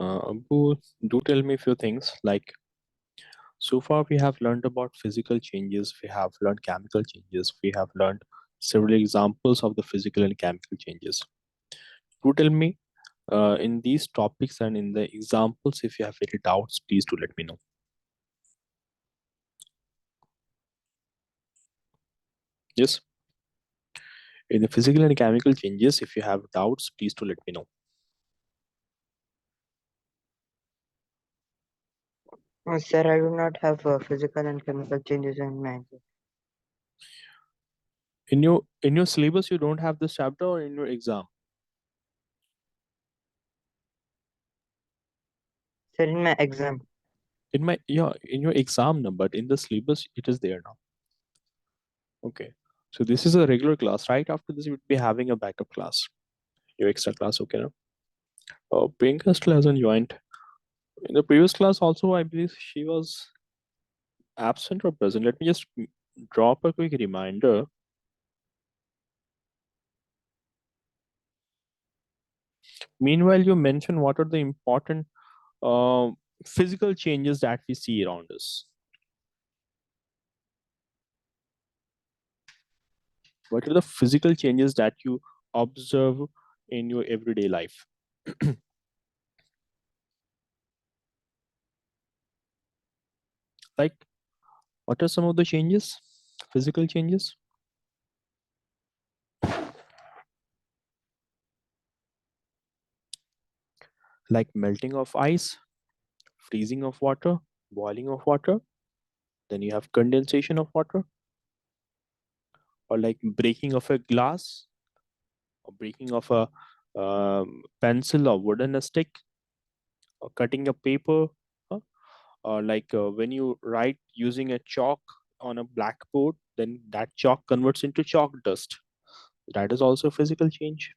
Abu, do tell me a few things. Like, so far we have learned about physical changes, we have learned chemical changes, we have learned several examples of the physical and chemical changes. Do tell me in these topics and in the examples, if you have any doubts, please do let me know. Yes, in the physical and chemical changes, if you have doubts, please do let me know. Sir, I do not have physical and chemical changes in my exam. In your syllabus, you don't have this chapter, or in your exam? Sir, in my exam. In your exam number, but in the syllabus, it is there now. Okay. So this is a regular class. Right after this, you would be having a backup class, your extra class. Okay. Now, Priyanka still hasn't joined. In the previous class, also, I believe she was absent or present. Let me just drop a quick reminder. Meanwhile, you mentioned what are the important uh, physical changes that we see around us. What are the physical changes that you observe in your everyday life? Like, what are some of the changes, physical changes? Like melting of ice, freezing of water, boiling of water, then you have condensation of water, or like breaking of a glass, or breaking of a pencil or wooden stick, or cutting a paper, huh? Or like when you write using a chalk on a blackboard, then that chalk converts into chalk dust. That is also a physical change.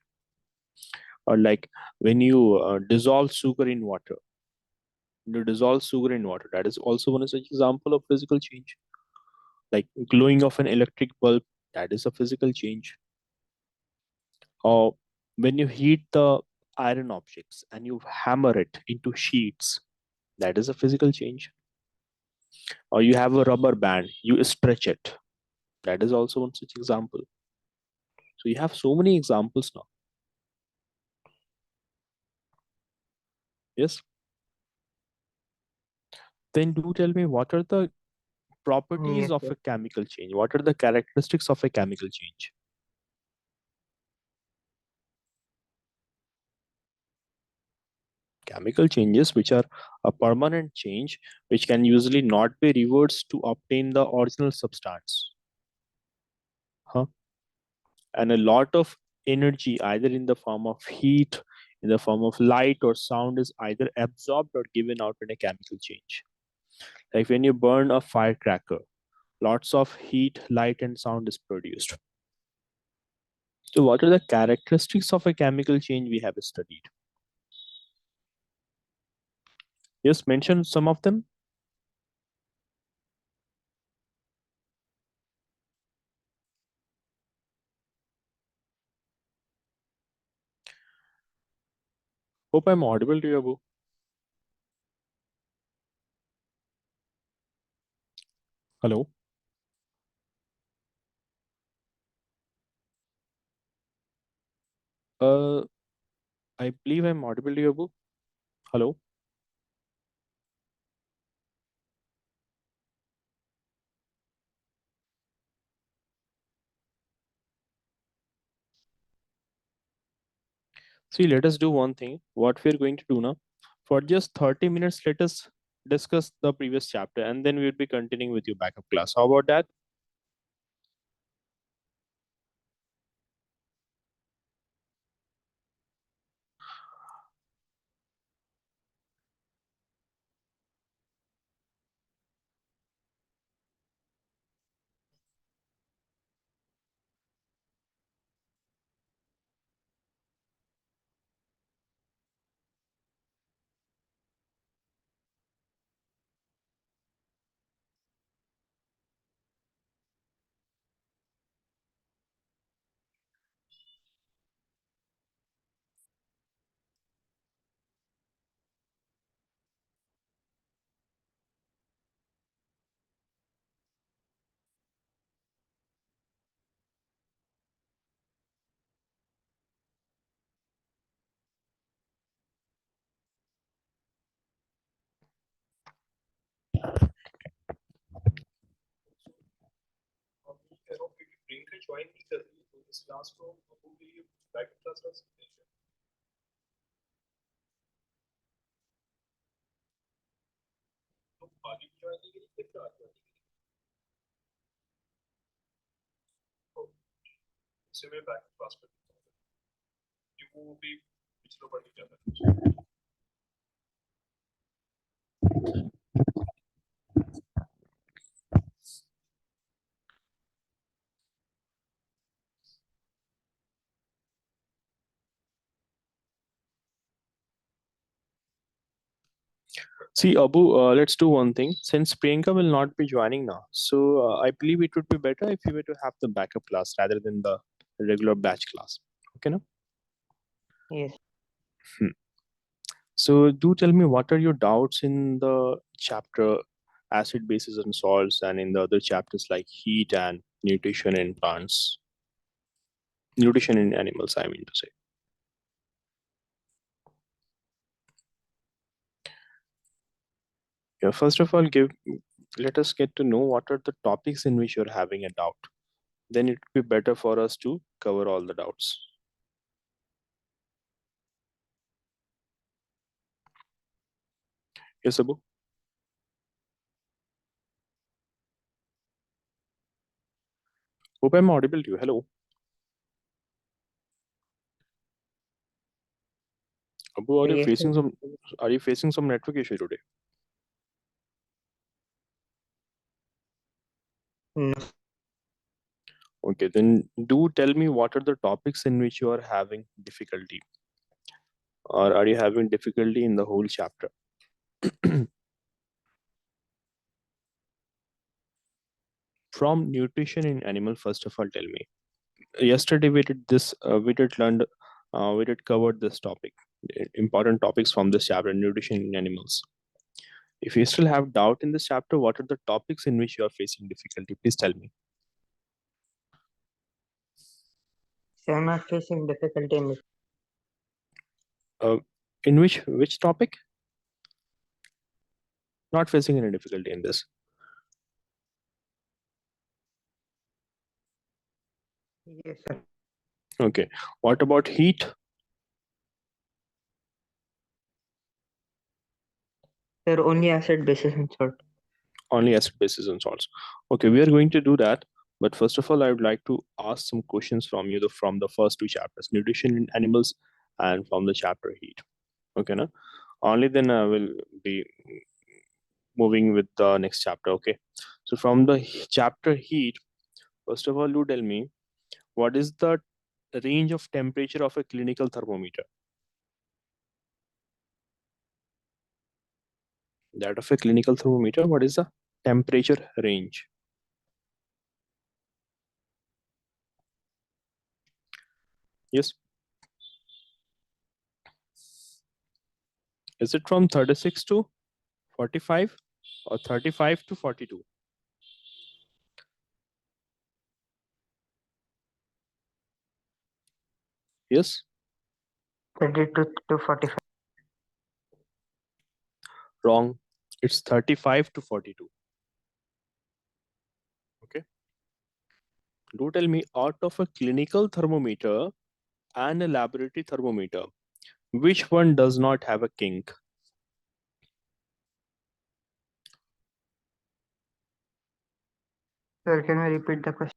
Or like when you dissolve sugar in water, that is also one such example of physical change. Like glowing of an electric bulb, that is a physical change. Or when you heat the iron objects and you hammer it into sheets, that is a physical change. Or you have a rubber band, you stretch it, that is also one such example. So you have so many examples now. Yes. Then do tell me, what are the properties Yes, of sir. a chemical change? What are the characteristics of a chemical change? Chemical changes, which are a permanent change, which can usually not be reversed to obtain the original substance. Huh? And a lot of energy, either in the form of heat, in the form of light or sound, is either absorbed or given out in a chemical change. Like when you burn a firecracker, lots of heat, light, and sound is produced. So, what are the characteristics of a chemical change we have studied? Just mention some of them. Hope I'm audible to you, Abu. Hello. Uh, I believe I'm audible to you, Abu. Hello. See, let us do one thing. What we're going to do now, for just 30 minutes, let us discuss the previous chapter and then we'll be continuing with your backup class. How about that? join eagerly to this classroom. Who will you like to class presentation? तो आगे भी join नहीं करेंगे फिर आगे join करेंगे इसे मैं बैक क्लास पर कि वो भी पिछले पढ़ के जाता है See, Abu, let's do one thing. Since Priyanka will not be joining now, so I believe it would be better if you were to have the backup class rather than the regular batch class. Okay, no? Yes. Hmm. So, do tell me what are your doubts in the chapter acid, bases, and salts, and in the other chapters like heat and nutrition in plants, nutrition in animals, I mean to say. Yeah, first of all, let us get to know what are the topics in which you're having a doubt. Then it would be better for us to cover all the doubts. Yes, Abu. Hope I'm audible to you. Hello. Abu, Yes, sir. are you facing some network issue today? No. Okay, then do tell me what are the topics in which you are having difficulty, or are you having difficulty in the whole chapter? From nutrition in animal, first of all, tell me. Yesterday we did this. We did learn. We did cover this topic, important topics from this chapter, nutrition in animals. If you still have doubt in this chapter, what are the topics in which you are facing difficulty? Please tell me. So I'm not facing difficulty in this. Uh, in which topic? Not facing any difficulty in this. Yes, sir. Okay. What about heat? Sir, only acid, bases, and salt. Only acid, bases, and salts. Okay, we are going to do that. But first of all, I would like to ask some questions from you from the first two chapters, nutrition in animals, and from the chapter heat. Okay, no? Only then I will be moving with the next chapter. Okay. So from the chapter heat, first of all, you tell me what is the range of temperature of a clinical thermometer? That of a clinical thermometer, what is the temperature range? Yes. Is it from 36 to 45 or 35 to 42? Yes. 32 to 45. Wrong. It's 35 to 42. Okay. Do tell me, out of a clinical thermometer and a laboratory thermometer, which one does not have a kink? Sir, can we repeat the question?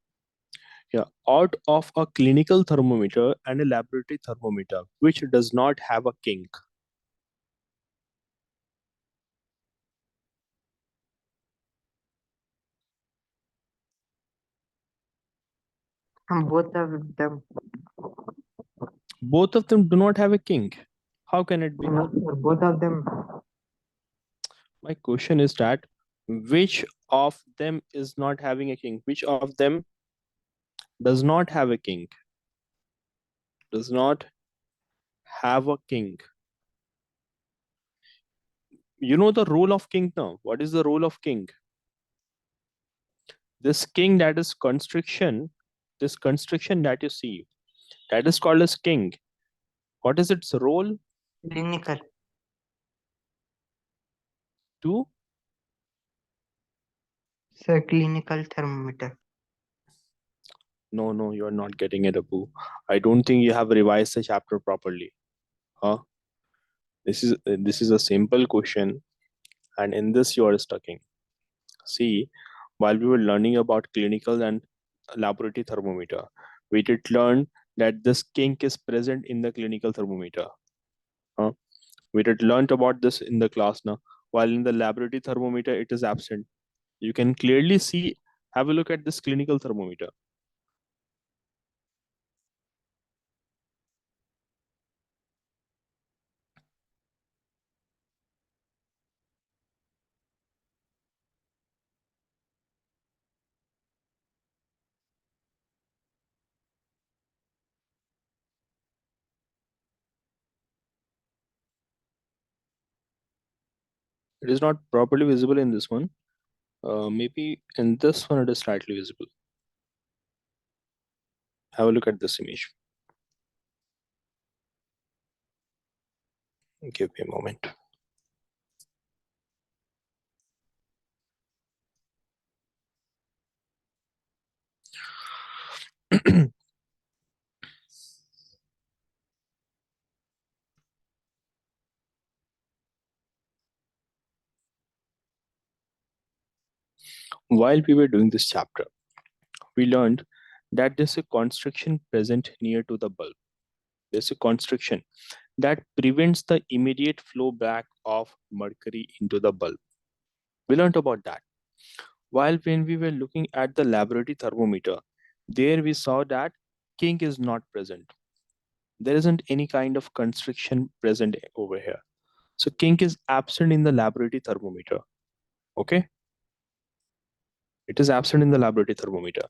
Yeah, out of a clinical thermometer and a laboratory thermometer, which does not have a kink? Both of them. Both of them do not have a kink. How can it be? No, sir, both of them. My question is that which of them is not having a kink? Which of them does not have a kink? Does not have a kink. You know the role of kink now. What is the role of kink? This kink that is constriction, this constriction that you see, that is called as kink. What is its role? Clinical. To Sir, clinical thermometer. No, you're not getting it, Abu. I don't think you have revised the chapter properly. Huh? This is a simple question, and in this you are stucking. See, while we were learning about clinical and laboratory thermometer, we did learn that this kink is present in the clinical thermometer. Huh? We did learnt about this in the class now. While in the laboratory thermometer, it is absent. You can clearly see. Have a look at this clinical thermometer. It is not properly visible in this one. Maybe in this one it is slightly visible. Have a look at this image. Give me a moment. While we were doing this chapter, we learned that there's a constriction present near to the bulb. There's a constriction that prevents the immediate flow back of mercury into the bulb. We learned about that. While when we were looking at the laboratory thermometer, there we saw that kink is not present. There isn't any kind of constriction present over here. So kink is absent in the laboratory thermometer. Okay, it is absent in the laboratory thermometer.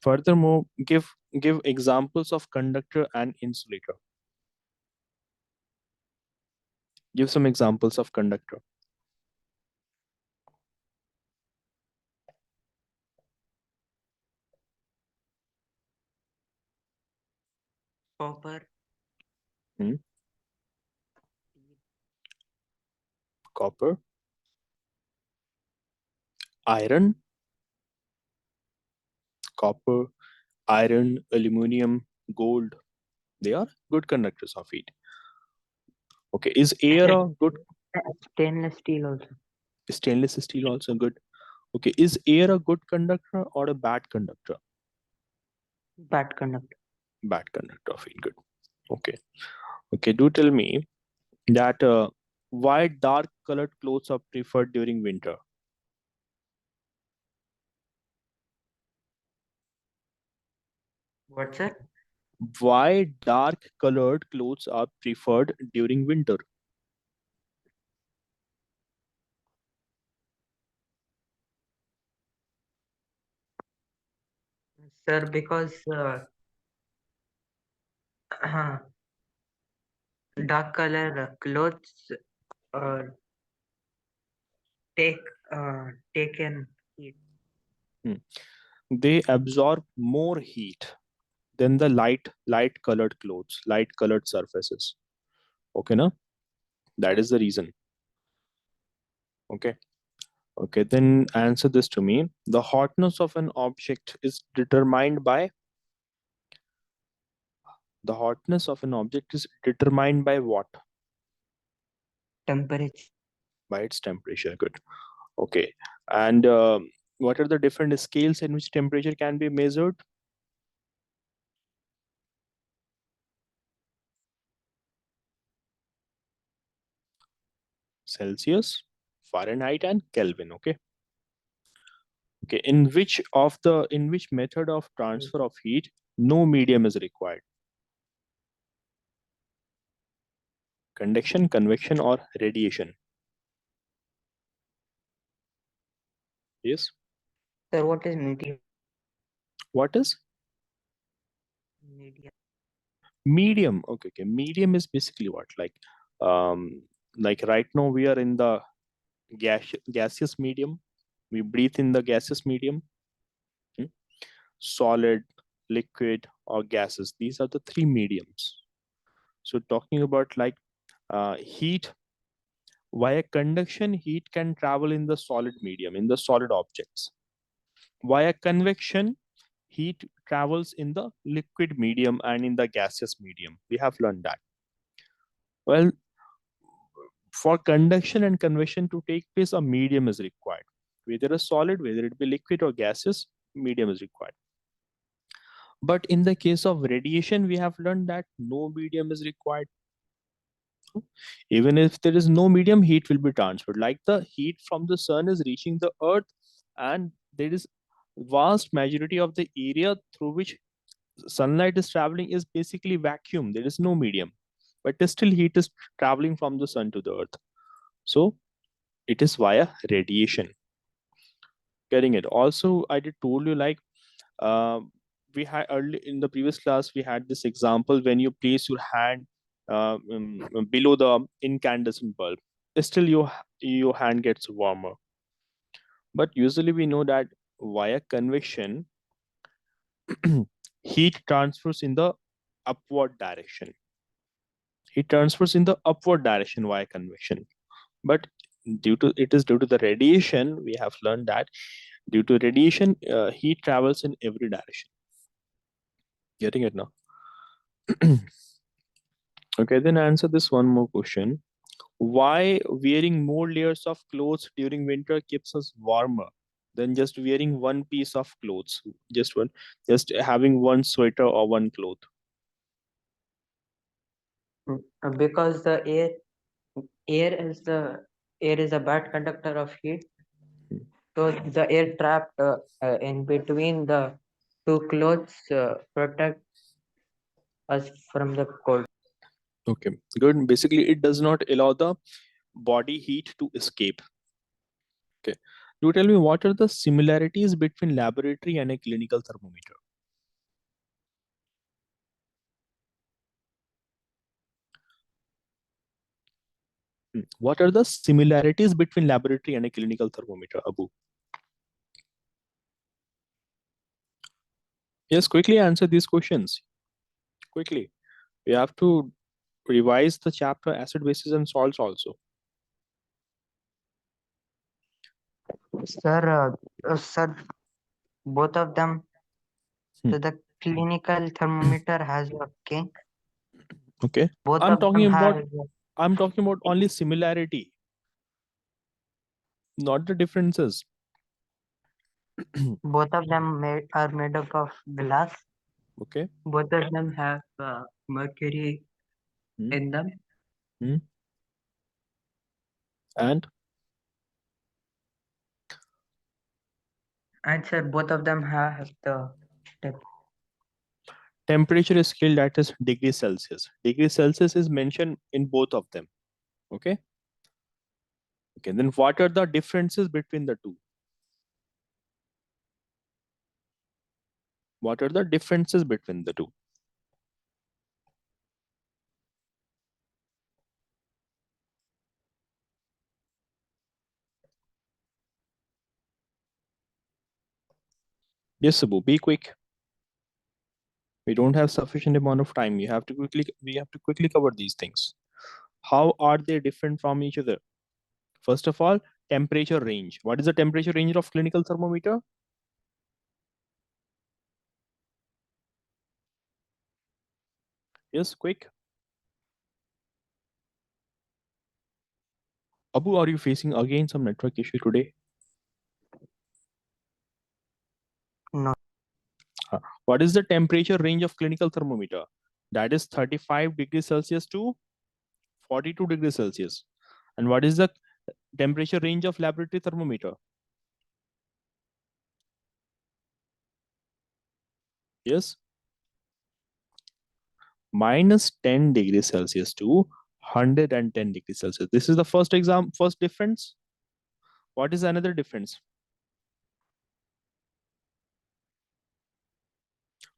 Furthermore, give examples of conductor and insulator. Give some examples of conductor. Copper, Hmm? Copper, iron, copper, iron, aluminum, gold. They are good conductors of heat. Okay, is air a good? stainless steel also. Stainless steel also good? Okay, is air a good conductor or a bad conductor? Bad conductor. Bad conductor of heat. Good. Okay. Okay. Do tell me that why dark colored clothes are preferred during winter? What, sir? Why dark colored clothes are preferred during winter? Sir, because dark color clothes uh, take taken heat. Hmm. They absorb more heat than the light colored clothes, light colored surfaces. Okay, na? That is the reason. Okay. Okay, then answer this to me. The hotness of an object is determined by the hotness of an object is determined by what? Temperature. By its temperature. Good. Okay. And what are the different scales in which temperature can be measured? Celsius, Fahrenheit, and Kelvin. Okay. Okay. In which method of transfer of heat no medium is required? Conduction, convection, or radiation? Yes. Sir, what is medium? What is Medium. medium? Okay. Okay. Medium is basically what? Like right now we are in the gaseous medium. We breathe in the gaseous medium. Hmm? Solid, liquid, or gases. These are the three mediums. So talking about like heat, via conduction, heat can travel in the solid medium, in the solid objects. Via convection, heat travels in the liquid medium and in the gaseous medium. We have learned that. Well, for conduction and convection to take place, a medium is required. Whether a solid, whether it be liquid or gaseous, medium is required. But in the case of radiation, we have learned that no medium is required. Even if there is no medium, heat will be transferred. Like the heat from the sun is reaching the earth, and there is vast majority of the area through which sunlight is traveling is basically vacuum. There is no medium, but still heat is traveling from the sun to the earth. So it is via radiation. Getting it? Also, I did told you like uh, we had early in the previous class we had this example when you place your hand below the incandescent bulb, still your hand gets warmer. But usually we know that via convection, heat transfers in the upward direction. Heat transfers in the upward direction via convection. But due to the radiation, we have learned that due to radiation, heat travels in every direction. Getting it now? Okay, then answer this one more question. Why wearing more layers of clothes during winter keeps us warmer than just wearing one piece of clothes? Just having one sweater or one cloth. Because the air is a bad conductor of heat, so the air trapped in between the two clothes protect us from the cold. Okay, good. Basically, it does not allow the body heat to escape. Okay. You tell me what are the similarities between laboratory and a clinical thermometer? What are the similarities between laboratory and a clinical thermometer, Abu? Yes, quickly answer these questions. Quickly. We have to revise the chapter acid, bases, and salts also. Sir, both of them. Hmm. So the clinical thermometer has a king. Okay. Both I'm of them talking about have I'm talking about only similarity, not the differences. both of them are made up of glass. Okay. Both of them have mercury Hmm. in them. Hmm. And And sir, both of them have the tip. temperature scale, that is degree Celsius. Degree Celsius is mentioned in both of them. Okay. Okay. Then what are the differences between the two? What are the differences between the two? Yes, Sabu, be quick. We don't have sufficient amount of time. We have to quickly cover these things. How are they different from each other? First of all, temperature range. What is the temperature range of clinical thermometer? Yes, quick. Abu, are you facing again some network issue today? No, What is the temperature range of clinical thermometer? That is 35 degrees Celsius to 42 degrees Celsius. And what is the temperature range of laboratory thermometer? Yes, minus 10 degrees Celsius to 110 degrees Celsius. This is the first difference. What is another difference?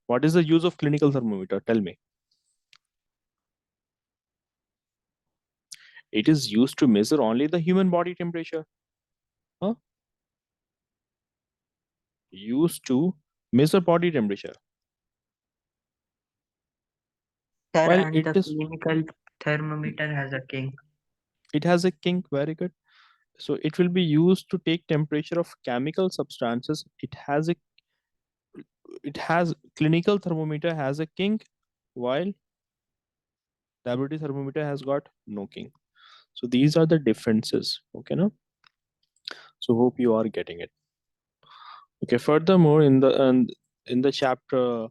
What is the use of clinical thermometer? Tell me. It is used to measure only the human body temperature. Huh? Used to measure body temperature. sir, While and it the is, clinical thermometer has a king. it has a kink. Very good. So it will be used to take temperature of chemical substances. It has a it has clinical thermometer has a king, while laboratory thermometer has got no king. So these are the differences. Okay, no? So hope you are getting it. Okay. Furthermore, in the chapter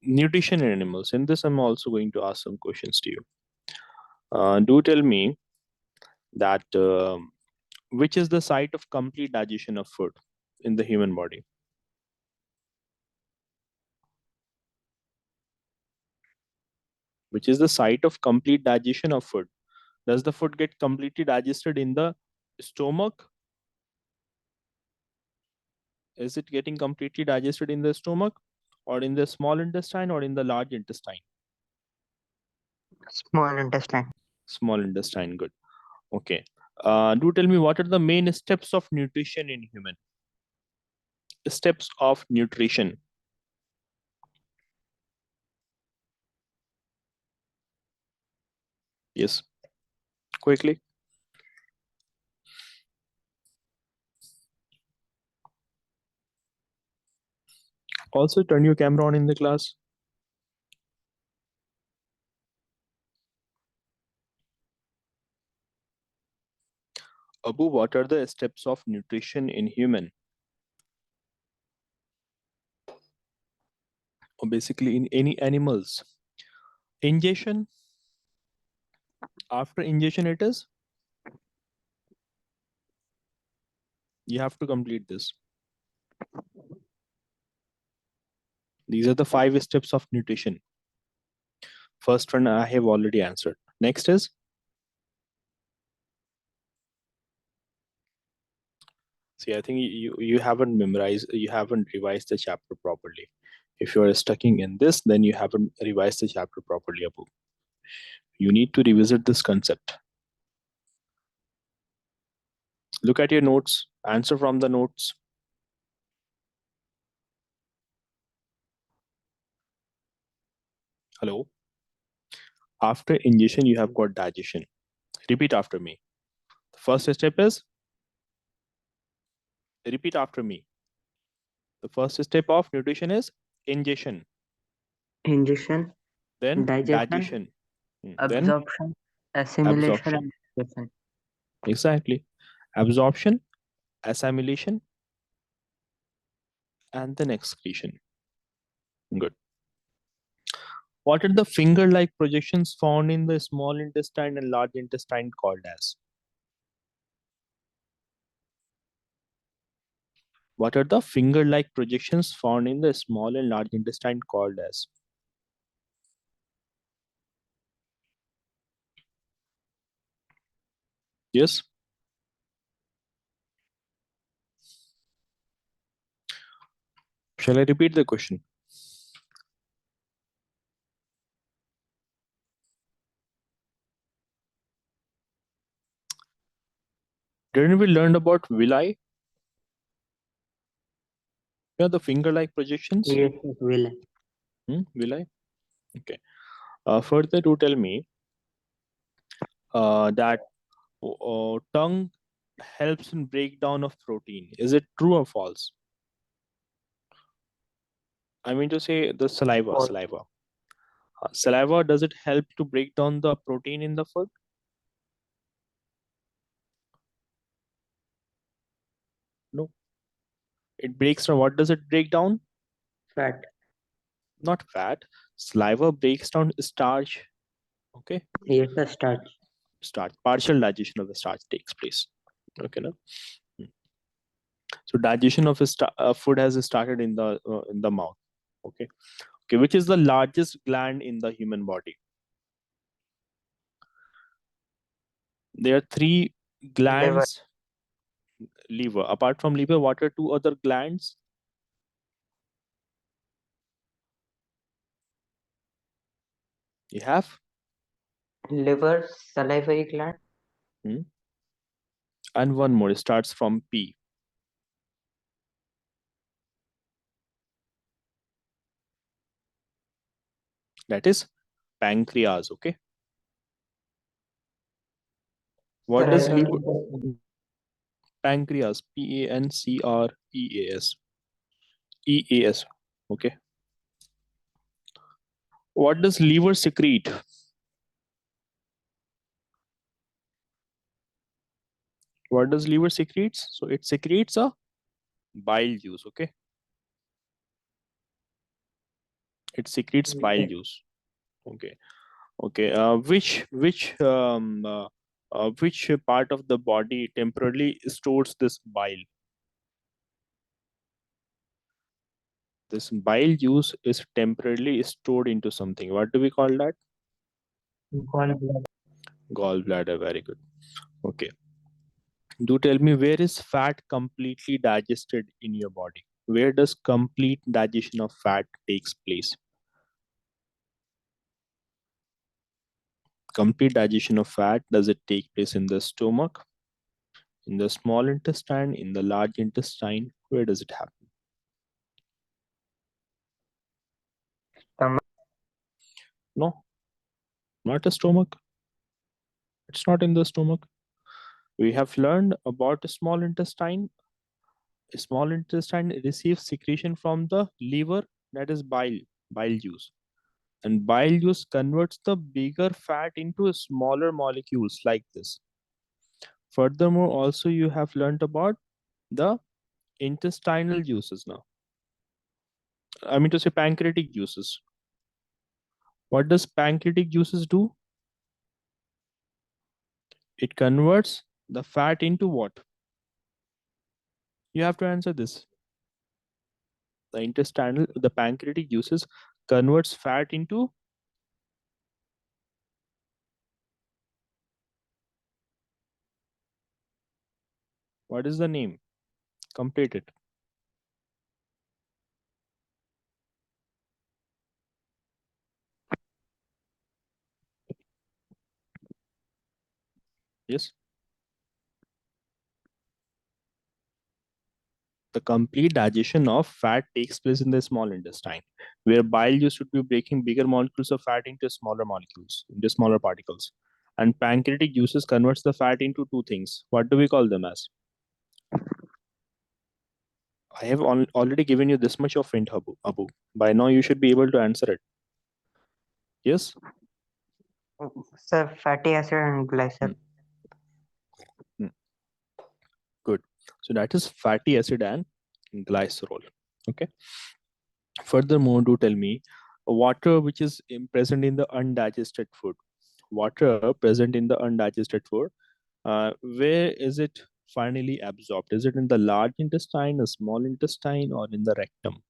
nutrition in animals, in this I'm also going to ask some questions to you. Do tell me that which is the site of complete digestion of food in the human body? Which is the site of complete digestion of food? Does the food get completely digested in the stomach? Is it getting completely digested in the stomach, or in the small intestine, or in the large intestine? Small intestine. Small intestine, good. Okay. Do tell me what are the main steps of nutrition in human? Steps of nutrition. Yes, quickly. Also, turn your camera on in the class. Abu, what are the steps of nutrition in human? Or basically in any animals? Ingestion. After ingestion, it is you have to complete this. These are the 5 steps of nutrition. First one I have already answered. Next is, see, I think you haven't memorized, you haven't revised the chapter properly. If you are stucking in this, then you haven't revised the chapter properly, Abu. You need to revisit this concept. Look at your notes, answer from the notes. Hello. After ingestion, you have got digestion. Repeat after me. The first step is, repeat after me. The first step of nutrition is ingestion, Ingestion, then digestion, digestion, then absorption, assimilation, absorption. and excretion. Exactly. Absorption, assimilation, and then excretion. Good. What are the finger-like projections found in the small intestine and large intestine called as? What are the finger-like projections found in the small and large intestine called as? Yes. Shall I repeat the question? Didn't we learn about villi? Yeah, the finger-like projections. Yes, it will. Villi. Okay. Further, to tell me that tongue helps in breakdown of protein. Is it true or false? I mean to say the saliva. False. Saliva. Saliva, does it help to break down the protein in the food? No. It breaks down. What does it break down? Fat. Not fat. Saliva breaks down starch. Okay. Yes, the starch. Starch. Partial digestion of the starch takes place. Okay. No? So digestion of food has started in the mouth. Okay. Okay. Which is the largest gland in the human body? There are 3 Liver. glands. Liver. Apart from liver, what are 2 other glands? You have. Liver, salivary gland. Hmm? And one more. It starts from P. That is pancreas. Okay. What does Pancreas. pancreas? Pancreas. Pancreas. EAS. Okay. What does liver secrete? What does liver secretes? So it secretes a bile juice. Okay. It secretes bile Okay. juice. Okay. Okay. Which part of the body temporarily stores this bile? This bile juice is temporarily stored into something. What do we call that? Gallbladder. Gallbladder. Very good. Okay. Do tell me, where is fat completely digested in your body? Where does complete digestion of fat takes place? Complete digestion of fat, does it take place in the stomach, in the small intestine, in the large intestine? Where does it happen? Stomach. No, not a stomach. It's not in the stomach. We have learned about a small intestine. A small intestine receives secretion from the liver, that is bile juice. And bile juice converts the bigger fat into smaller molecules like this. Furthermore, also you have learned about the intestinal juices now. I mean to say pancreatic juices. What does pancreatic juices do? It converts the fat into what? You have to answer this. The pancreatic juices converts fat into, what is the name? Complete it. Yes. The complete digestion of fat takes place in the small intestine, where bile juice should be breaking bigger molecules of fat into smaller molecules, into smaller particles. And pancreatic juices converts the fat into two things. What do we call them as? I have already given you this much of hint, Abu. By now, you should be able to answer it. Yes? Sir, fatty acid and Hmm, glycerol. hmm. Good. So that is fatty acid and glycerol. Okay. Furthermore, do tell me, water which is present in the undigested food. Water present in the undigested food. Where is it finally absorbed? Is it in the large intestine, a small intestine, or in the rectum?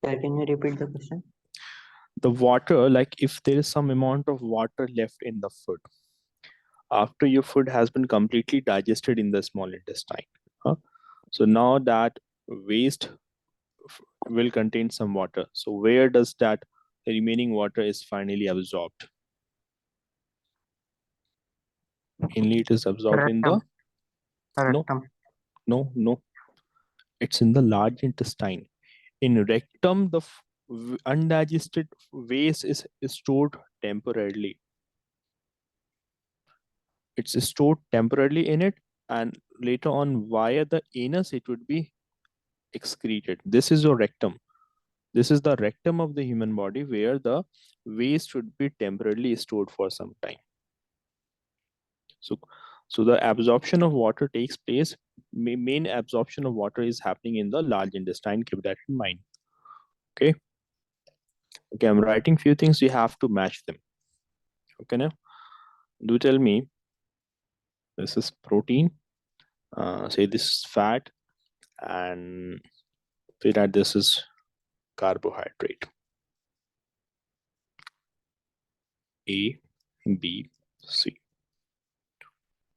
Sir, can you repeat the question? The water, like if there is some amount of water left in the food after your food has been completely digested in the small intestine. Huh? So now that waste will contain some water. So where does that remaining water is finally absorbed? Mainly it is absorbed in the, Rectum. no, Rectum. no. It's in the large intestine. In rectum, the undigested waste is stored temporarily. It's stored temporarily in it, and later on via the anus it would be excreted. This is your rectum. This is the rectum of the human body where the waste should be temporarily stored for some time. So, so the absorption of water takes place. Main absorption of water is happening in the large intestine. Keep that in mind. Okay. Okay. I'm writing few things. You have to match them. Okay. Now, do tell me. This is protein. Say this is fat, and say that this is carbohydrate. A, B, C.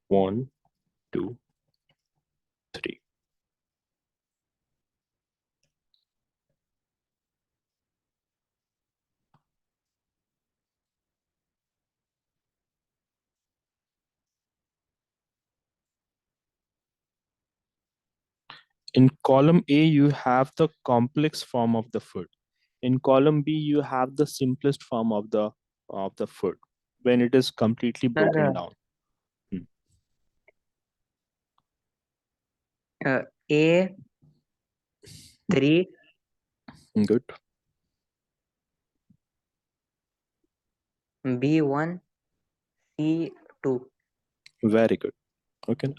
1, 2, 3. In column A, you have the complex form of the food. In column B, you have the simplest form of the food when it is completely broken Sir, down. Hmm. A 3, Good. B 1, C 2. Very good. Okay.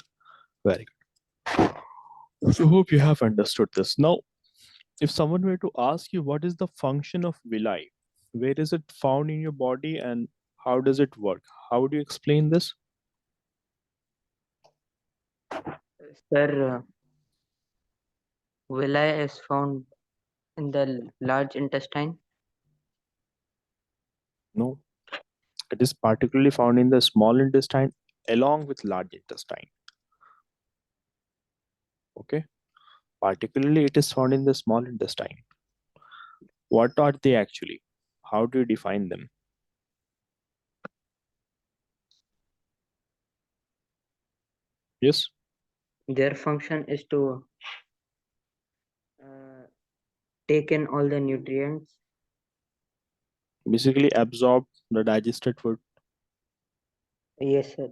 Very good. So hope you have understood this. Now, if someone were to ask you what is the function of villi, where is it found in your body and how does it work? How would you explain this? Sir, villi is found in the large intestine. No. It is particularly found in the small intestine along with large intestine. Okay. Particularly, it is found in the small intestine. What are they actually? How do you define them? Yes. Their function is to uh, take in all the nutrients. Basically, absorb the digested food. Yes, sir.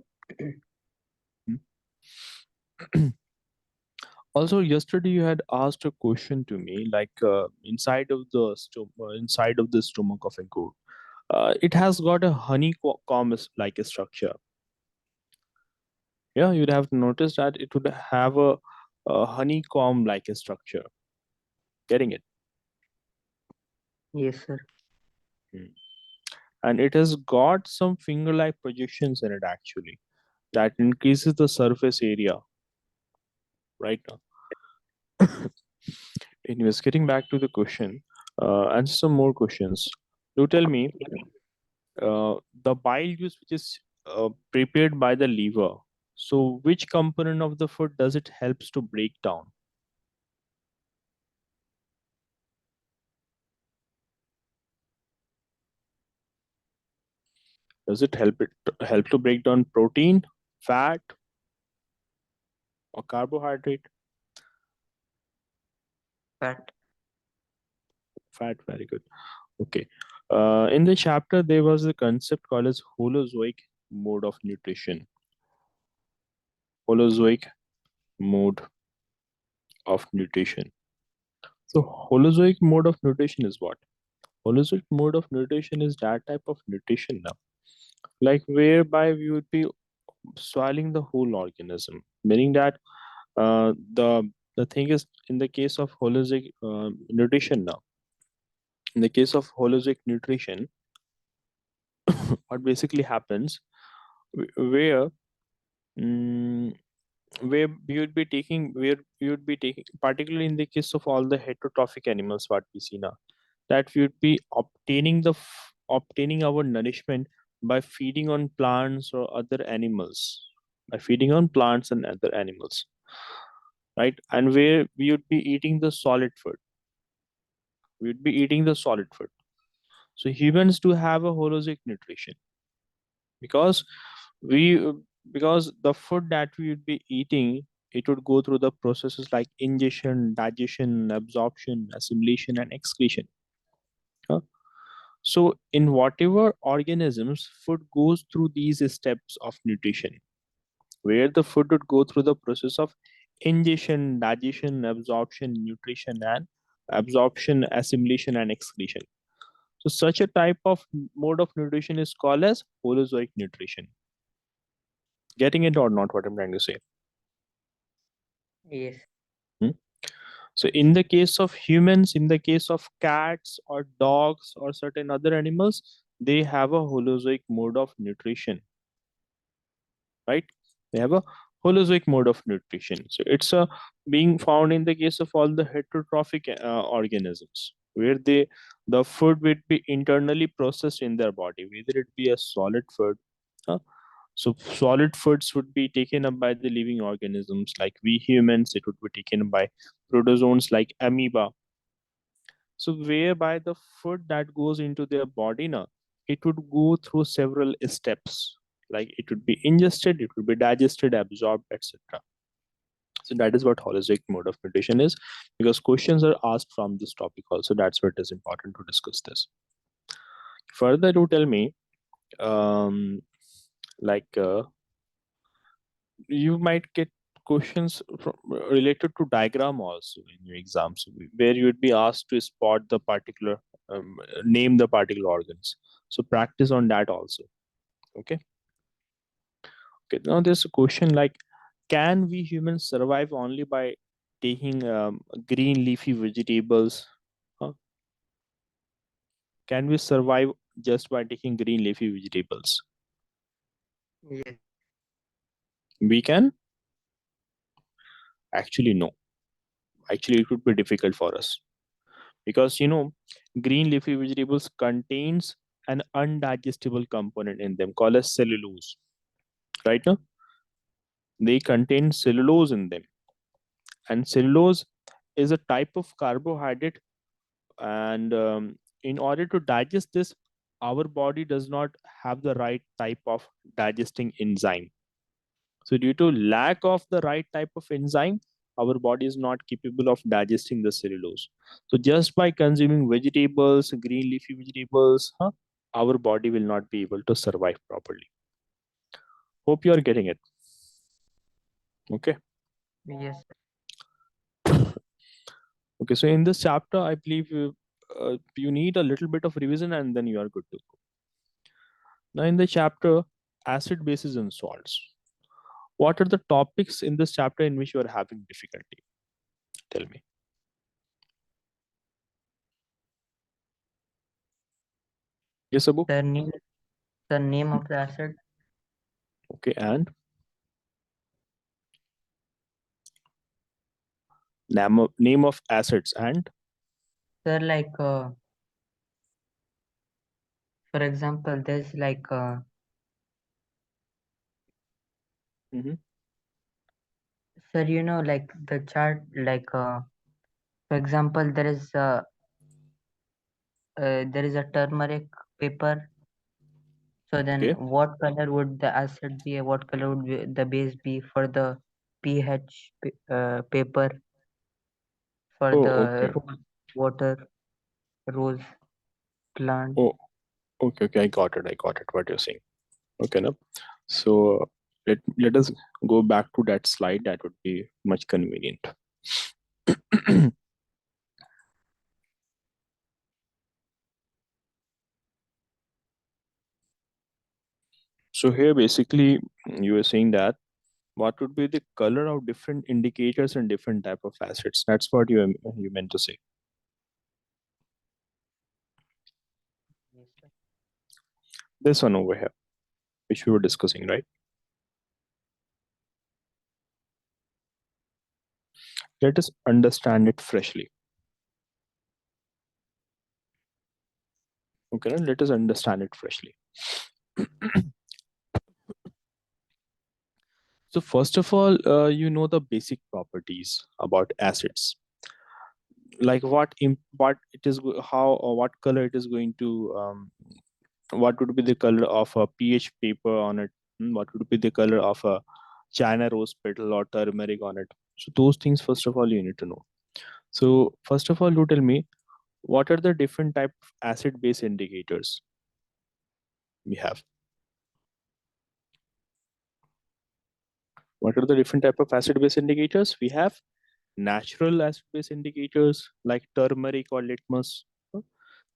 Also, yesterday you had asked a question to me, like inside of the stomach of a goat, it has got a honeycomb like a structure. Yeah, you'd have noticed that it would have a honeycomb like a structure. Getting it? Yes, sir. Hmm. And it has got some finger-like projections in it actually that increases the surface area. Right now. Anyways, getting back to the question, and some more questions. Do tell me, the bile juice which is prepared by the liver. So, which component of the food does it helps to break down? Does it help to break down protein, fat, or carbohydrate? Fat. Fat, very good. Okay. In the chapter, there was a concept called as holozoic mode of nutrition. Holozoic mode of nutrition. So, holozoic mode of nutrition is what? Holozoic mode of nutrition is that type of nutrition now, like whereby we would be swallowing the whole organism, meaning that the thing is in the case of holistic nutrition now. In the case of holistic nutrition, what basically happens where mm, where you would be taking where you would be taking, particularly in the case of all the heterotrophic animals what we see now, that we would be obtaining our nourishment by feeding on plants or other animals, by feeding on plants and other animals, right? And where we would be eating the solid food, we would be eating the solid food. So humans do have a holistic nutrition because we because the food that we would be eating, it would go through the processes like ingestion, digestion, absorption, assimilation, and excretion. huh? So in whatever organisms, food goes through these steps of nutrition, where the food would go through the process of ingestion, digestion, absorption, nutrition, and absorption, assimilation, and excretion. So such a type of mode of nutrition is called as holozoic nutrition. Getting it or not? What I'm trying to say. Yes. Hmm? So in the case of humans, in the case of cats or dogs or certain other animals, they have a holozoic mode of nutrition, right? They have a holozoic mode of nutrition. So it's a being found in the case of all the heterotrophic organisms, where the food would be internally processed in their body, whether it be a solid food. uh, so solid foods would be taken up by the living organisms like we humans. It would be taken by protozoans like amoeba. So whereby the food that goes into their body now, it would go through several steps. Like it would be ingested, it would be digested, absorbed, etc. So that is what holistic mode of nutrition is, because questions are asked from this topic also. That's why it is important to discuss this. Further, to tell me, um, like you might get questions related to diagram also in your exams, where you would be asked to spot the particular, name the particular organs. So practice on that also. Okay. Okay. Now there's a question like, can we humans survive only by taking green leafy vegetables? Huh? Can we survive just by taking green leafy vegetables? Yes. We can. Actually, no. Actually, it would be difficult for us because green leafy vegetables contains an undigestible component in them called as cellulose. Right now, they contain cellulose in them, and cellulose is a type of carbohydrate. And in order to digest this, our body does not have the right type of digesting enzyme. So due to lack of the right type of enzyme, our body is not capable of digesting the cellulose. So just by consuming vegetables, green leafy vegetables, our body will not be able to survive properly. Hope you are getting it. Okay. Yes. Okay. So in this chapter, I believe you need a little bit of revision and then you are good to go. Now in the chapter, acid, bases, and salts. What are the topics in this chapter in which you are having difficulty? Tell me. Yes, Abu. The name, the name of the acid. Okay. And name of acids and Sir, like for example, there's like Mhm. sir, like the chart, like for example, there is a turmeric paper. So then, Okay. what color would the acid be? What color would the base be for the paper for Oh, the okay. rose water rose plant? Oh, okay. Okay. I got it. I got it. What you're saying. Okay. No. So let us go back to that slide. That would be much convenient. So here, basically, you were saying that what would be the color of different indicators and different type of acids. That's what you meant to say. Yes, sir. This one over here, which we were discussing, right? Let us understand it freshly. Okay, now let us understand it freshly. So first of all, you know the basic properties about acids, like what it is, how or what color it is going to, what would be the color of a pH paper on it, what would be the color of a China rose petal or turmeric on it. So those things, first of all, you need to know. So first of all, you tell me what are the different type of acid base indicators we have. What are the different type of acid base indicators we have? Natural acid base indicators like turmeric or litmus.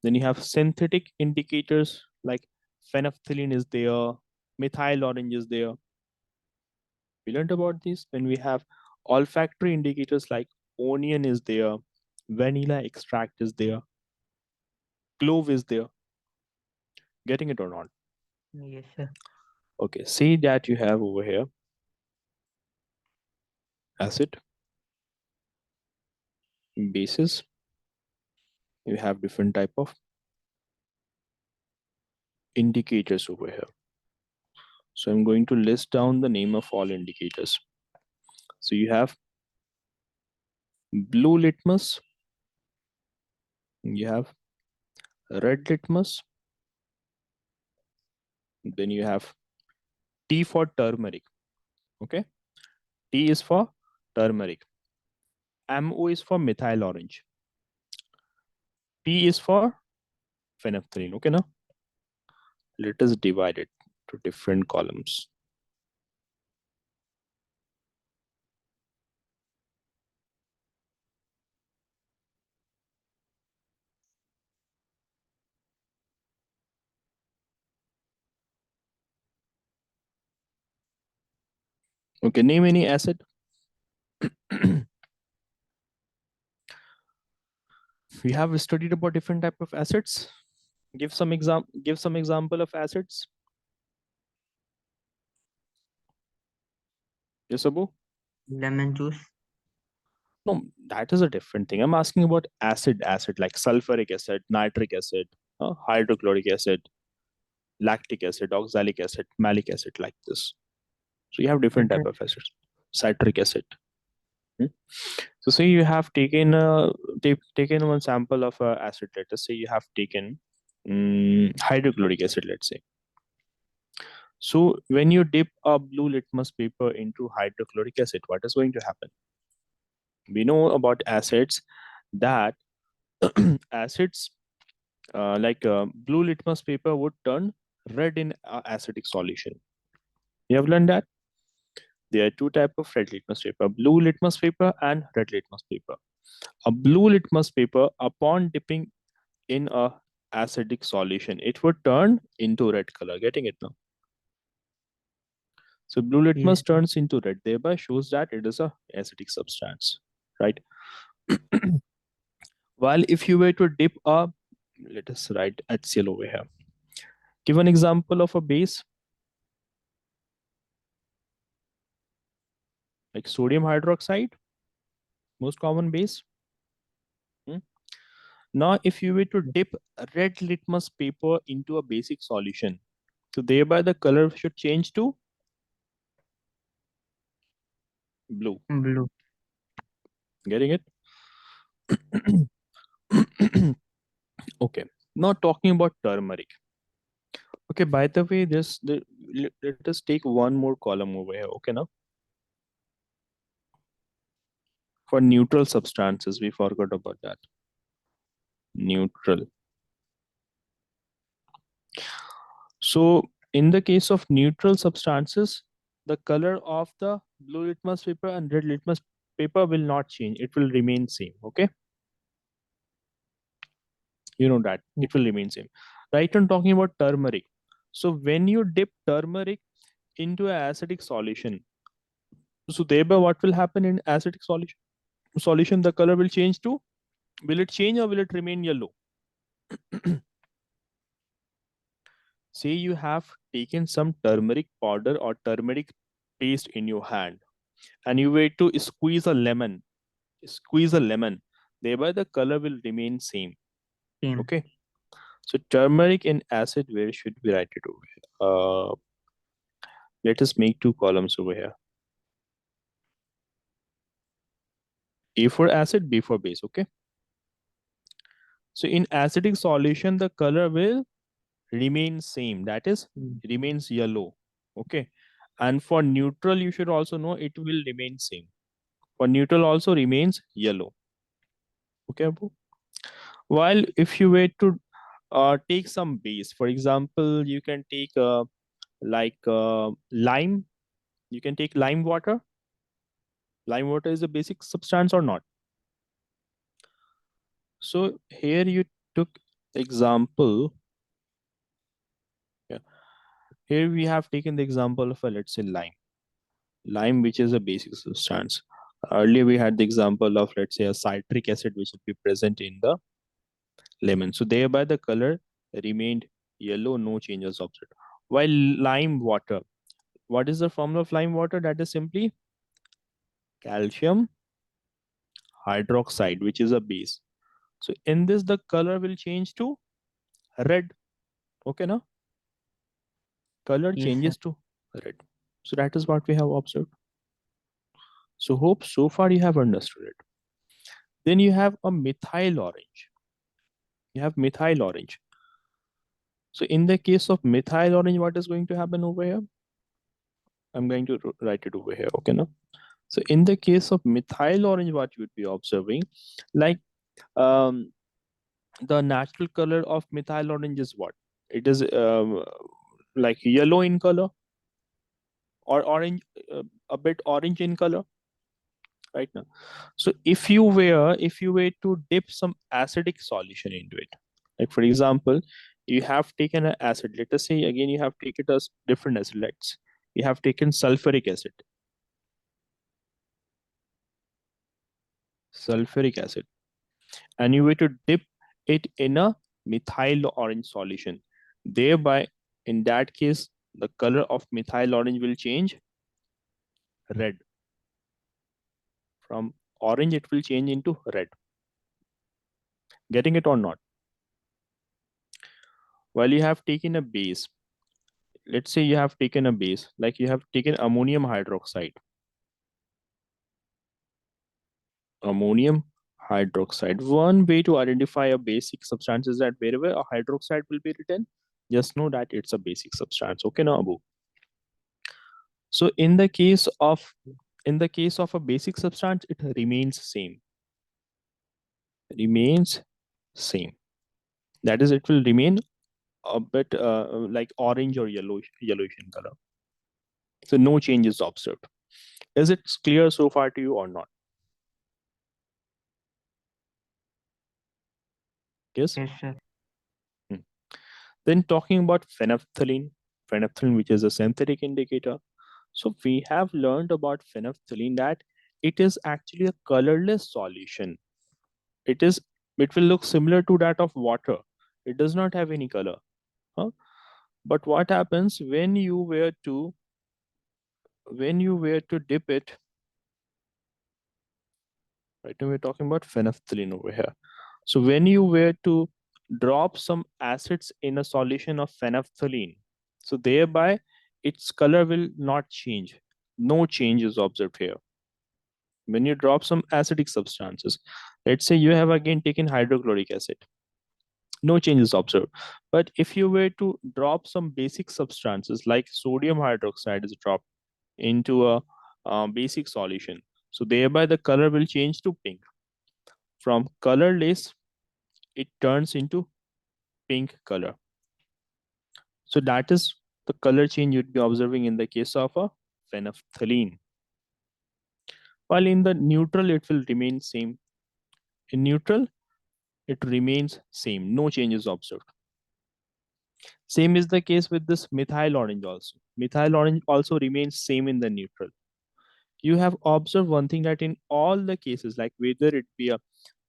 Then you have synthetic indicators like phenolphthalein is there, methyl orange is there. We learned about this when we have olfactory indicators like onion is there, vanilla extract is there, clove is there. Getting it or not? Yes, sir. Okay, see that you have over here acid, bases. You have different type of indicators over here. So I'm going to list down the name of all indicators. So you have blue litmus, you have red litmus, then you have T for turmeric. Okay, T is for turmeric, MO is for methyl orange, P is for phenolphthalein. Okay, now let us divide it to different columns. Okay, name any acid. We have studied about different type of acids. Give some example of acids. Yes, Abu? lemon juice, No, that is a different thing. I'm asking about acid like sulfuric acid, nitric acid, hydrochloric acid, lactic acid, oxalic acid, malic acid, like this. So you have different type citric, of acids. Citric acid. Hmm? So say you have taken one sample of acid. Let us say you have taken hydrochloric acid. Let's say. So when you dip a blue litmus paper into hydrochloric acid, what is going to happen? We know about acids that acids like blue litmus paper would turn red in acidic solution. You have learned that there are two type of red litmus paper: blue litmus paper and red litmus paper. A blue litmus paper, upon dipping in a acidic solution, it would turn into red color. Getting it now? So blue yes, litmus turns into red, thereby shows that it is a acidic substance, right? While if you were to dip a, let us write HCl over here. Give an example of a base like sodium hydroxide, most common base. Hmm? Now, if you were to dip a red litmus paper into a basic solution, so thereby the color should change to blue. blue, Getting it? Okay. Now talking about turmeric. Okay, by the way, let us take one more column over here. Okay, now for neutral substances, we forgot about that. Neutral. So in the case of neutral substances, the color of the blue litmus paper and red litmus paper will not change. It will remain same. Okay, you know that yes, it will remain same. Right, I'm talking about turmeric. So when you dip turmeric into an acidic solution, so thereby what will happen in acidic solution? The color will change to, will it change or will it remain yellow? Say you have taken some turmeric powder or turmeric paste in your hand and you wait to squeeze a lemon, thereby the color will remain same. same, Okay, so turmeric and acid, where should we write it over here? Let us make two columns over here: A for acid, B for base. Okay, so in acidic solution the color will remain same, that is mm, remains yellow. Okay, and for neutral you should also know it will remain same. For neutral also remains yellow. Okay, Abu? While if you were to take some base, for example, you can take lime. You can take lime water. Lime water is a basic substance or not? So here you took example. Yeah. Here we have taken the example of a, let's say, lime, which is a basic substance. Earlier we had the example of, let's say, a citric acid, which would be present in the lemon. So thereby the color remained yellow, no changes observed. While lime water, what is the formula of lime water? That is simply calcium hydroxide, which is a base. So in this, the color will change to red. Okay, now color yes, sir. changes to red. So that is what we have observed. So hope so far you have understood it. Then you have a methyl orange. You have methyl orange. So in the case of methyl orange, what is going to happen over here? I'm going to write it over here. Okay, now. So in the case of methyl orange, what you would be observing, like um, the natural color of methyl orange is what? It is like yellow in color or orange, a bit orange in color, right now. So if you were to dip some acidic solution into it, like for example, you have taken an acid. Let us say again you have taken a different acid. You have taken sulfuric acid. sulfuric acid, and you were to dip it in a methyl orange solution. Thereby, in that case, the color of methyl orange will change red. From orange, it will change into red. Getting it or not? While you have taken a base, let's say you have taken a base, like you have taken ammonium hydroxide. Ammonium hydroxide. One way to identify a basic substance is that wherever a hydroxide will be written, just know that it's a basic substance. Okay, now Abu. So in the case of a basic substance, it remains same. Remains same. That is, it will remain a bit like orange or yellowish in color. So no change is observed. Is it clear so far to you or not? Yes. Yes, sir. Hmm. Then talking about phenolphthalein, which is a synthetic indicator. So we have learned about phenolphthalein that it is actually a colorless solution. It is. It will look similar to that of water. It does not have any color. Huh? But what happens when you were to dip it? Right now we're talking about phenolphthalein over here. So when you were to drop some acids in a solution of phenolphthalein, so thereby its color will not change. No change is observed here. When you drop some acidic substances, let's say you have again taken hydrochloric acid, no change is observed. But if you were to drop some basic substances like sodium hydroxide is dropped into a basic solution, so thereby the color will change to pink. From colorless, it turns into pink color. So that is the color change you'd be observing in the case of a phenolphthalein. While in the neutral, it will remain same. In neutral, it remains same. No changes observed. Same is the case with this methyl orange also. Methyl orange also remains same in the neutral. You have observed one thing that in all the cases, like whether it be a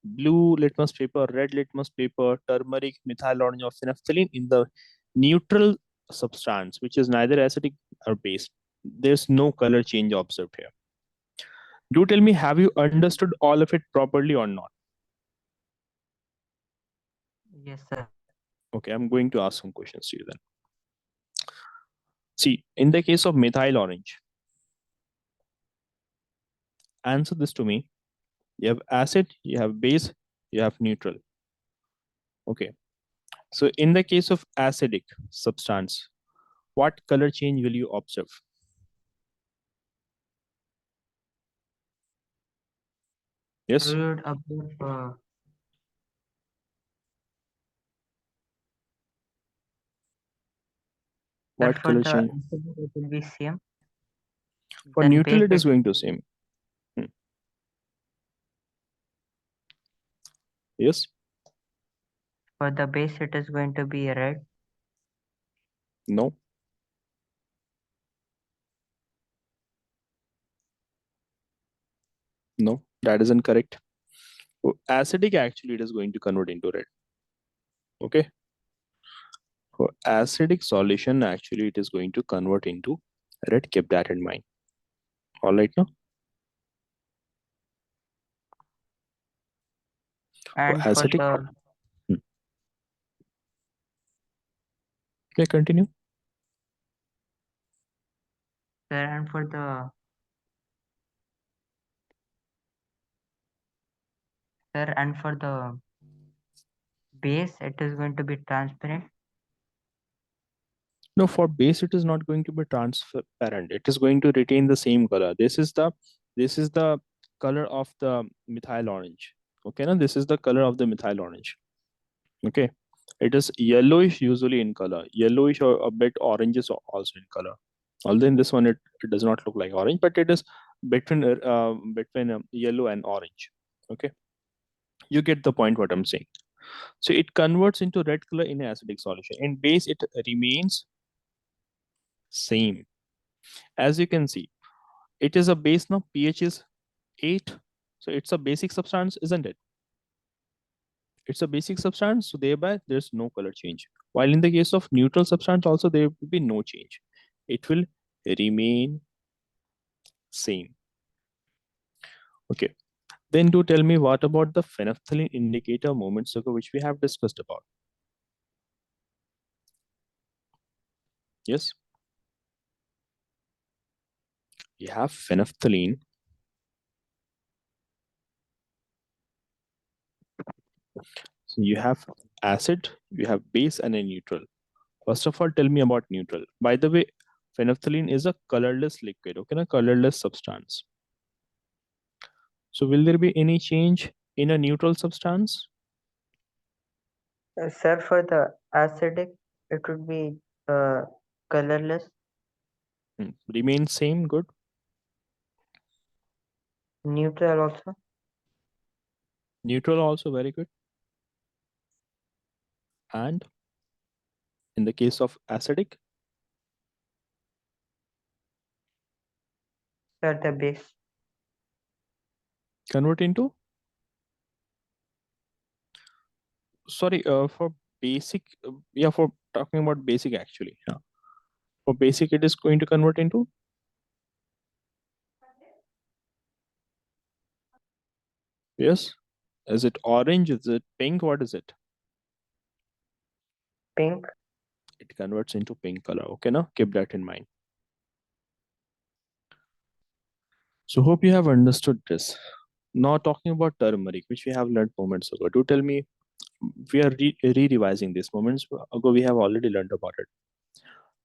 blue litmus paper, red litmus paper, turmeric, methyl orange, or phenolphthalein, in the neutral substance, which is neither acidic or base, there's no color change observed here. Do tell me, have you understood all of it properly or not? Yes, sir. Okay, I'm going to ask some questions to you then. See, in the case of methyl orange, answer this to me. You have acid, you have base, you have neutral. Okay. So in the case of acidic substance, what color change will you observe? I Yes. would observe that What for color the change? acid it will be same, For then neutral, base it is it going to same. Hmm. Yes. for the base it is going to be red. No. No. That isn't correct. For acidic, actually, it is going to convert into red. Okay. For acidic solution, actually, it is going to convert into red. Keep that in mind. All right now. For And for acidic, the hmm. Okay, continue. sir, and for the sir, and for the base it is going to be transparent. No, for base, it is not going to be transparent. It is going to retain the same color. This is the color of the methyl orange. Okay, now this is the color of the methyl orange. Okay, it is yellowish usually in color, yellowish or a bit oranges also in color. Although in this one it does not look like orange, but it is between yellow and orange. Okay, you get the point what I'm saying. So it converts into red color in an acidic solution. In base, it remains same. As you can see, it is a base now. pH is 8. So it's a basic substance, isn't it? It's a basic substance, so thereby there's no color change. While in the case of neutral substance, also there will be no change. It will remain same. Okay. Then do tell me what about the phenolphthalein indicator moments ago, which we have discussed about. Yes, you have phenolphthalein. So you have acid, you have base, and a neutral. First of all, tell me about neutral. By the way, phenolphthalein is a colorless liquid, okay, a colorless substance. So will there be any change in a neutral substance? Sir, for the acidic, it would be uh, colorless, Remain same, good. neutral also. Neutral also very good. And in the case of acidic, Sir, the base. convert into, sorry, for basic, yeah, for talking about basic actually. Yeah. For basic, it is going to convert into, yes. Is it orange? Is it pink? What is it? Pink. It converts into pink color. Okay, now keep that in mind. So hope you have understood this. Now talking about turmeric, which we have learned moments ago. Do tell me, we are re-revising these moments ago. We have already learned about it.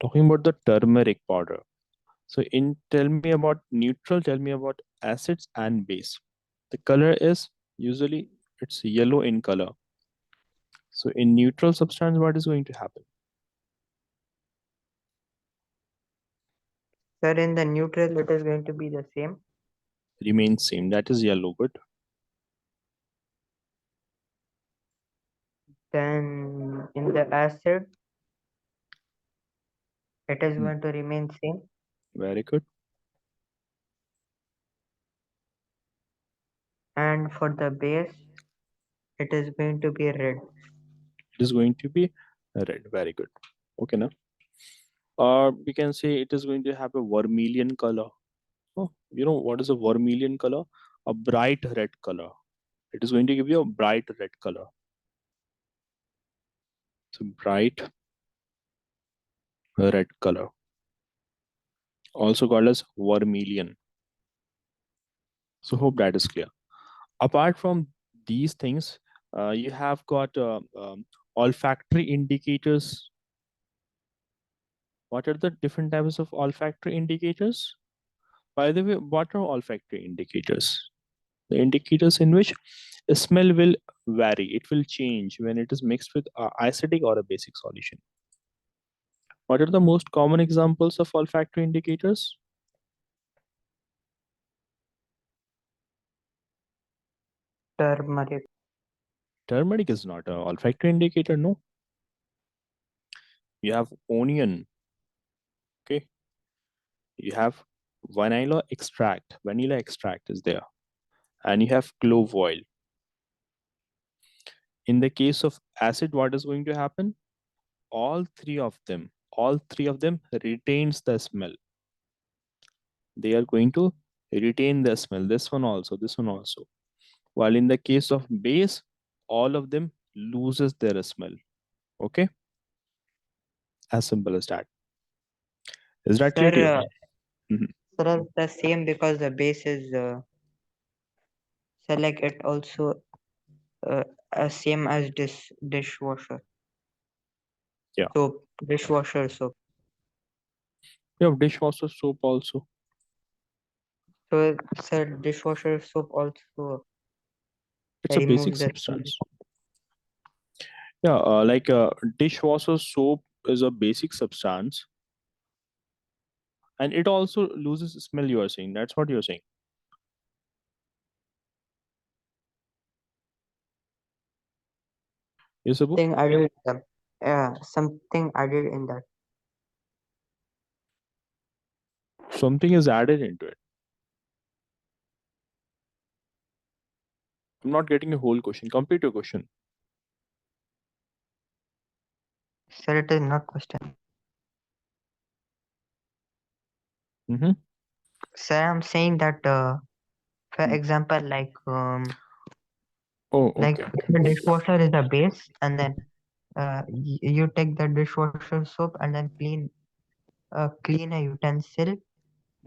Talking about the turmeric powder. So in tell me about neutral, tell me about acids and base. The color is usually it's yellow in color. So in neutral substance, what is going to happen? Sir, in the neutral, it is going to be the same. Remains same. That is yellow. Good. Then in the acid, it is Hmm, going to remain same. very good. And for the base, it is going to be red. It is going to be red. Very good. Okay, now. Or we can say it is going to have a vermilion color. Oh, you know what is a vermilion color? A bright red color. It is going to give you a bright red color. So bright red color, also called as vermilion. So hope that is clear. Apart from these things, you have got olfactory indicators. What are the different types of olfactory indicators? By the way, what are olfactory indicators? The indicators in which the smell will vary. It will change when it is mixed with acidic or a basic solution. What are the most common examples of olfactory indicators? Turmeric. Turmeric is not an olfactory indicator, no. You have onion, okay. You have vanilla extract is there, and you have clove oil. In the case of acid, what is going to happen? All three of them retains the smell. They are going to retain the smell. This one also. While in the case of base, all of them loses their smell. Okay, as simple as that. Is that clear Sir, to you? Mhm. sir, the same because the base is so like it also same as dishwasher Yeah, soap, dishwasher soap. you have dishwasher soap also. So, sir, dishwasher soap also It's a basic removes the smell. substance. Yeah, like dishwasher soap is a basic substance, and it also loses smell. You are saying that's what you're saying. Yes, Abu. Thing added, something added in that. Something is added into it. I'm not getting a whole question. Complete your question. Sir, it is not question. Mm-hmm. Sir, I'm saying that, for example, Oh, like okay. the dishwasher is a base, and then you take the dishwasher soap and then clean a utensil.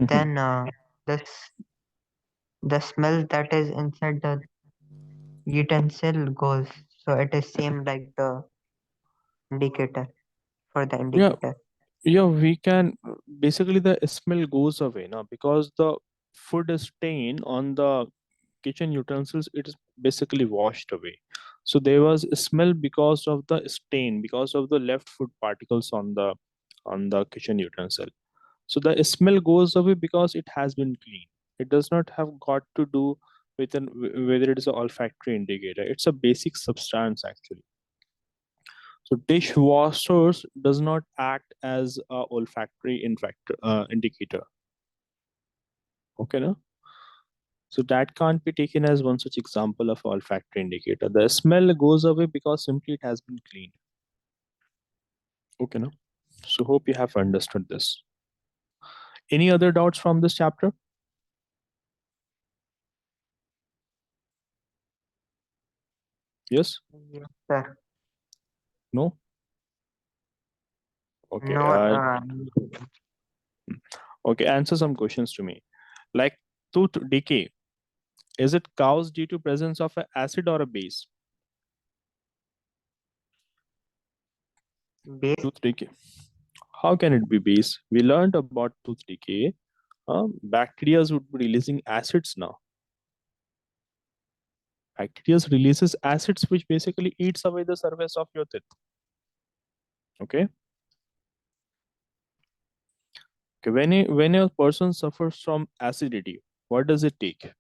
Mm-hmm. Then this the smell that is inside the utensil goes. So it is same like the indicator for the Yeah, indicator. yeah, we can basically the smell goes away now because the food is stain on the kitchen utensils. It is basically washed away. So there was a smell because of the stain, because of the left food particles on the kitchen utensil. So the smell goes away because it has been cleaned. It does not have got to do with whether it is an olfactory indicator. It's a basic substance actually. So dishwashers does not act as a olfactory indicator. Okay, no? So that can't be taken as one such example of olfactory indicator. The smell goes away because simply it has been cleaned. Okay, no? So hope you have understood this. Any other doubts from this chapter? Yes? Yes, sir. No? Okay. No, Okay. Answer some questions to me. Like tooth decay, is it caused due to presence of an acid or a base? base Tooth decay. How can it be base? We learned about tooth decay. Bacteria would be releasing acids now. Bacteria releases acids which basically eats away the surface of your teeth. Okay. Okay. When a person suffers from acidity, what does it take?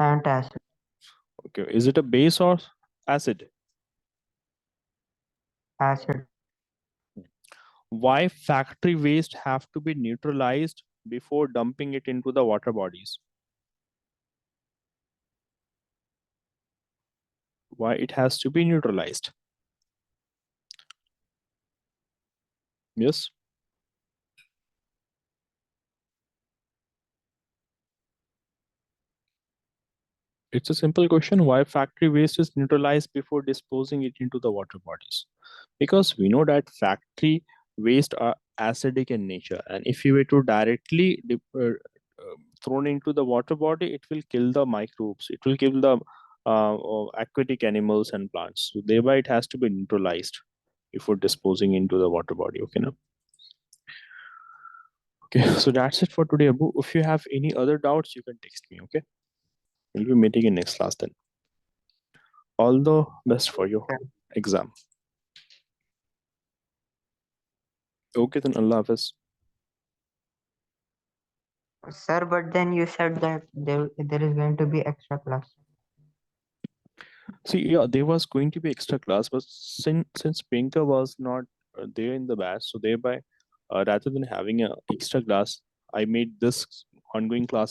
antacid, Okay. Is it a base or acid? acid, Why factory waste have to be neutralized before dumping it into the water bodies? Why it has to be neutralized? Yes. It's a simple question. Why factory waste is neutralized before disposing it into the water bodies? Because we know that factory waste are acidic in nature, and if you were to directly thrown into the water body, it will kill the microbes. It will kill the aquatic animals and plants. So thereby, it has to be neutralized before disposing into the water body. Okay, now. Okay, so that's it for today, Abu. If you have any other doubts, you can text me. Okay, we'll be meeting in next class then. All the best for your sir. exam. Okay, then Allah Hafiz. Sir, but then you said that there is going to be extra class. See, yeah, there was going to be extra class, but since Priyanka was not there in the batch, so thereby, rather than having a extra class, I made this ongoing class